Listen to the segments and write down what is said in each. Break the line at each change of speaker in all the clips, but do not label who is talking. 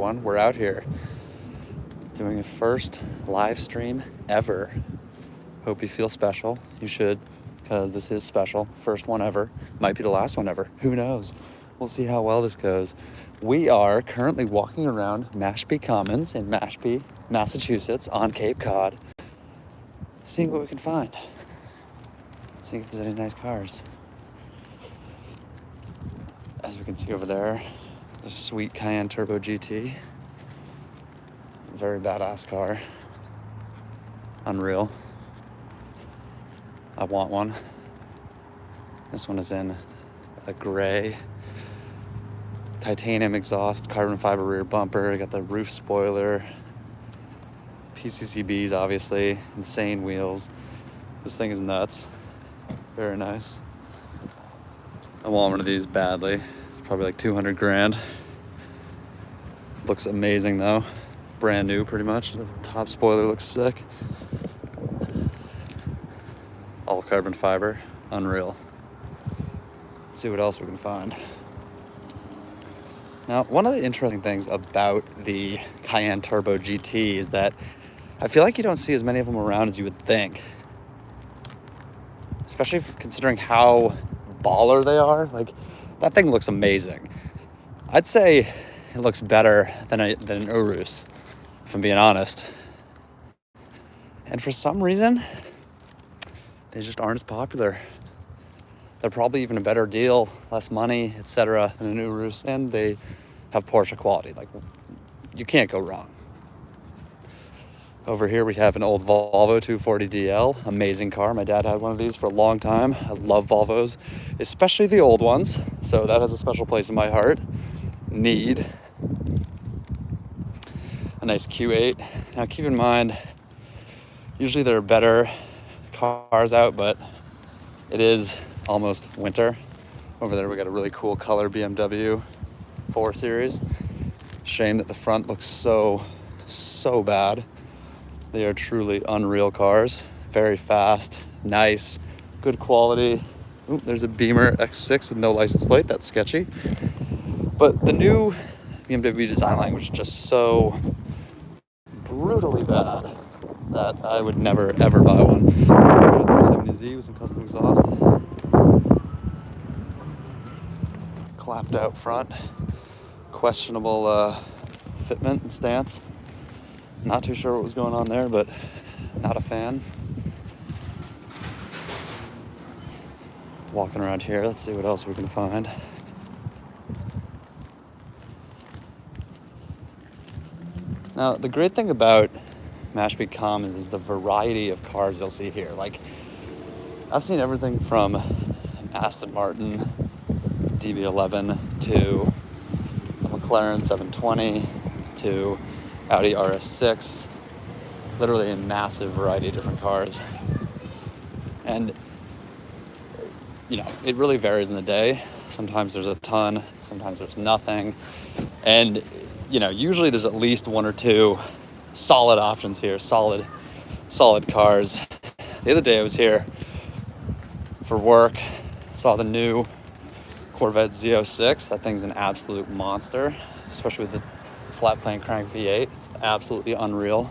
We're out here doing a first live stream ever. Hope you feel special. You should, because this is special. First one ever. Might be the last one ever. Who knows? We'll see how well this goes. We are currently walking around Mashpee Commons in Mashpee, Massachusetts on Cape Cod, seeing what we can find. Seeing if there's any nice cars. As we can see over there, a sweet Cayenne Turbo GT. Very badass car. Unreal. I want one. This one is in a gray titanium exhaust, carbon fiber rear bumper. I got the roof spoiler. PCCBs, obviously. Insane wheels. This thing is nuts. Very nice. I want one of these badly. Probably like 200 grand. Looks amazing though. Brand new pretty much. The top spoiler looks sick. All carbon fiber. Unreal. Let's see what else we can find. Now, one of the interesting things about the Cayenne Turbo GT is that I feel like you don't see as many of them around as you would think. Especially considering how baller they are. Like, that thing looks amazing. I'd say it looks better than an Urus, if I'm being honest. And for some reason, they just aren't as popular. They're probably even a better deal, less money, etc. than an Urus, and they have Porsche quality. Like, you can't go wrong. Over here we have an old Volvo 240DL, amazing car. My dad had one of these for a long time. I love Volvos, especially the old ones. So that has a special place in my heart. Need a nice Q8. Now keep in mind, usually there are better cars out, but it is almost winter. Over there we got a really cool color BMW 4 Series. Shame that the front looks so bad. They are truly unreal cars. Very fast, nice, good quality. Ooh, there's a Beamer X6 with no license plate. That's sketchy. But the new BMW design language is just so brutally bad that I would never, ever buy one. 370Z with some custom exhaust. Clapped out front. Questionable fitment and stance. Not too sure what was going on there, but not a fan. Walking around here, let's see what else we can find. Now, the great thing about Mashpee Commons is the variety of cars you'll see here. Like, I've seen everything from an Aston Martin DB11 to a McLaren 720 to Audi RS6, literally a massive variety of different cars. And, you know, it really varies in the day. Sometimes there's a ton, sometimes there's nothing. And, you know, usually there's at least one or two solid options here, solid cars. The other day I was here for work, saw the new Corvette Z06. That thing's an absolute monster, especially with the flat plane crank V8. It's absolutely unreal.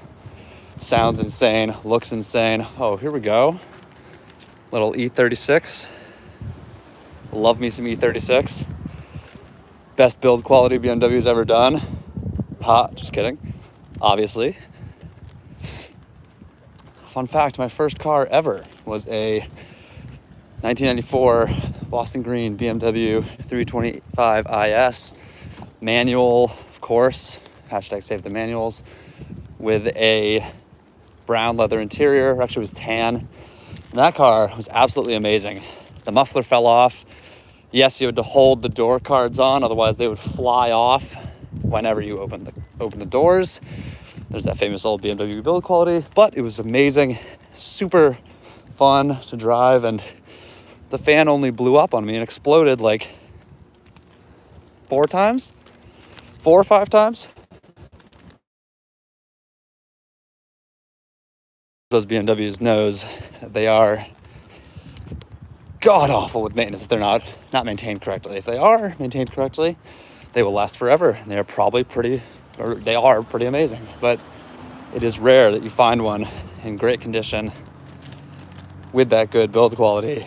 Sounds insane, looks insane. Oh, here we go. Little E36. Love me some E36. Best build quality BMW's ever done. Ha, just kidding. Obviously. Fun fact, my first car ever was a 1994 Boston Green BMW 325 IS. Manual, of course, hashtag save the manuals, with a brown leather interior. Actually, it was tan. And that car was absolutely amazing. The muffler fell off. Yes, you had to hold the door cards on, otherwise they would fly off whenever you open the doors. There's that famous old BMW build quality, but it was amazing, super fun to drive, and the fan only blew up on me and exploded like 4 or 5 times. Those BMWs knows that they are god awful with maintenance if they're not maintained correctly. If they are maintained correctly, they will last forever, and they are probably pretty or they are pretty amazing, but it is rare that you find one in great condition with that good build quality.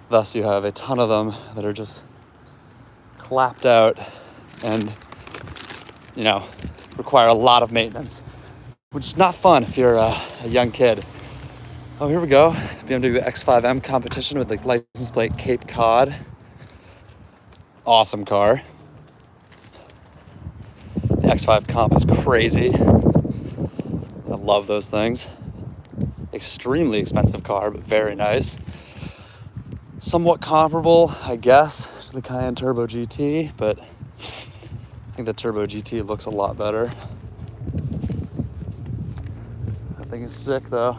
Thus, you have a ton of them that are just clapped out and, require a lot of maintenance, which is not fun if you're a young kid. Oh, here we go. BMW X5M competition with the license plate Cape Cod. Awesome car. The X5 comp is crazy. I love those things. Extremely expensive car, but very nice. Somewhat comparable, I guess, to the Cayenne Turbo GT, but I think the Turbo GT looks a lot better. That thing is sick, though.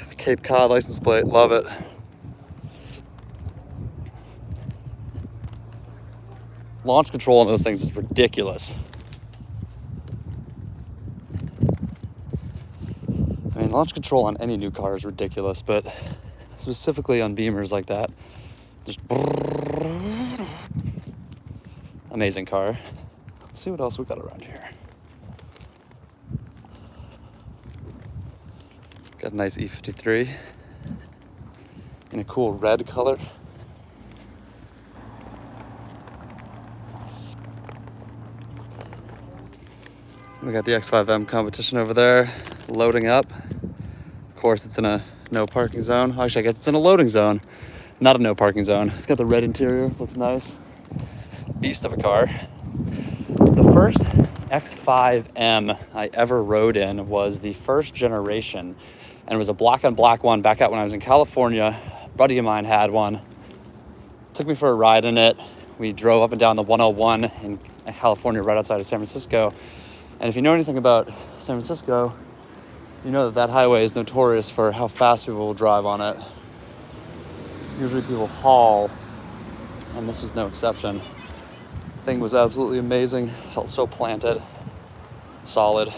The Cape Cod license plate, love it. Launch control on those things is ridiculous. I mean, launch control on any new car is ridiculous, but specifically on Beamers like that, just amazing car. Let's see what else we got around here. Got a nice E53 in a cool red color. We got the X5M competition over there, loading up. Of course, it's in a no parking zone. Actually, I guess it's in a loading zone, not a no parking zone. It's got the red interior, looks nice. Beast of a car. The first X5M I ever rode in was the first generation, and it was a black on black one back out when I was in California. A buddy of mine had one. Took me for a ride in it. We drove up and down the 101 in California, right outside of San Francisco. And if you know anything about San Francisco, you know that highway is notorious for how fast people will drive on it. Usually people haul, and this was no exception. The thing was absolutely amazing. Felt so planted, solid.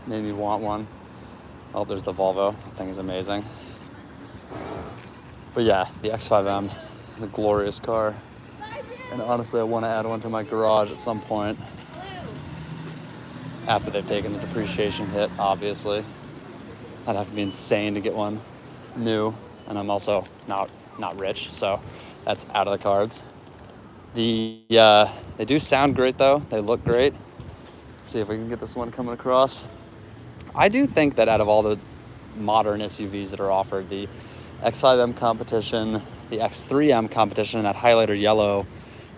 Made me want one. Oh, there's the Volvo. The thing is amazing. But yeah, the X5M is a glorious car. And honestly, I want to add one to my garage at some point. After they've taken the depreciation hit, obviously. I'd have to be insane to get one new, and I'm also not rich, so that's out of the cards. They do sound great though. They look great. Let's see if we can get this one coming across. I do think that out of all the modern SUVs that are offered, the X5M competition, the X3M competition, that highlighter yellow,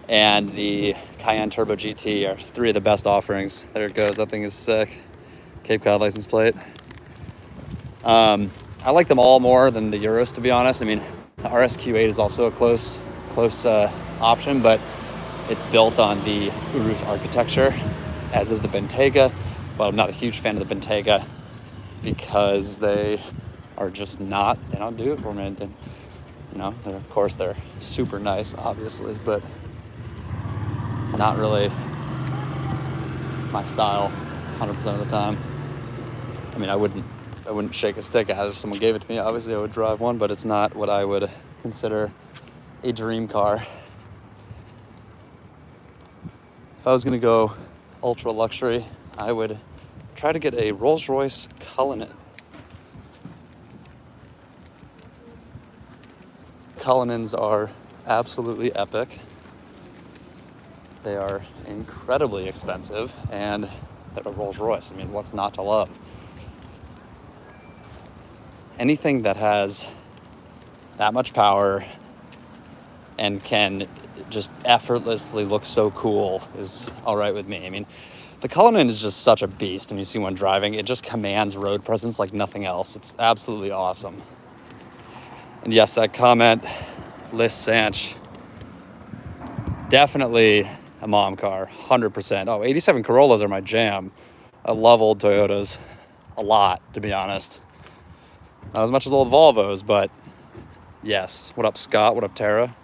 and the Cayenne Turbo GT are three of the best offerings. There it goes. That thing is sick. Cape Cod license plate. I like them all more than the Euros, to be honest. I mean, the RSQ8 is also a close option, but it's built on the Urus architecture, as is the Bentayga. Well, I'm not a huge fan of the Bentayga because they are just they don't do it for me. Of course, they're super nice, obviously, but not really my style 100% of the time. I mean, I wouldn't shake a stick at it if someone gave it to me. Obviously, I would drive one, but it's not what I would consider a dream car. If I was going to go ultra luxury, I would try to get a Rolls-Royce Cullinan. Cullinans are absolutely epic. They are incredibly expensive, and they're a Rolls-Royce. I mean, what's not to love? Anything that has that much power and can just effortlessly look so cool is all right with me. I mean, the Cullinan is just such a beast. When you see one driving, it just commands road presence like nothing else. It's absolutely awesome. And yes, that comment, Liz Sanch, definitely a mom car, 100%. Oh, 87 Corollas are my jam. I love old Toyotas a lot, to be honest. Not as much as old Volvos, but yes. What up, Scott? What up, Tara?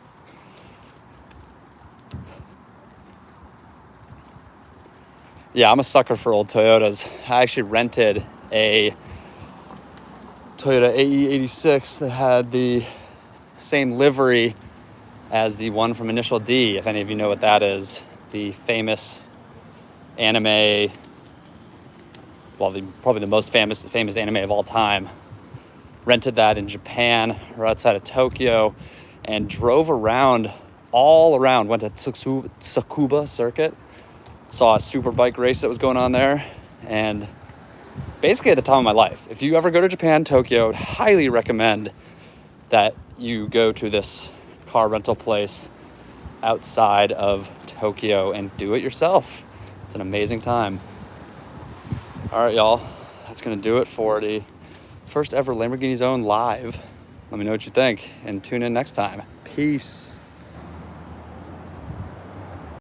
Yeah, I'm a sucker for old Toyotas. I actually rented a Toyota AE86 that had the same livery as the one from Initial D, if any of you know what that is. The famous anime, well, probably the most famous anime of all time. Rented that in Japan, or outside of Tokyo, and drove around, all around, went to Tsukuba Circuit, saw a super bike race that was going on there, and basically at the time of my life. If you ever go to Japan, Tokyo, I would highly recommend that you go to this car rental place outside of Tokyo and do it yourself. It's an amazing time. All right, y'all, that's gonna do it for the first ever Lamborghinisown live. Let me know what you think and tune in next time. Peace.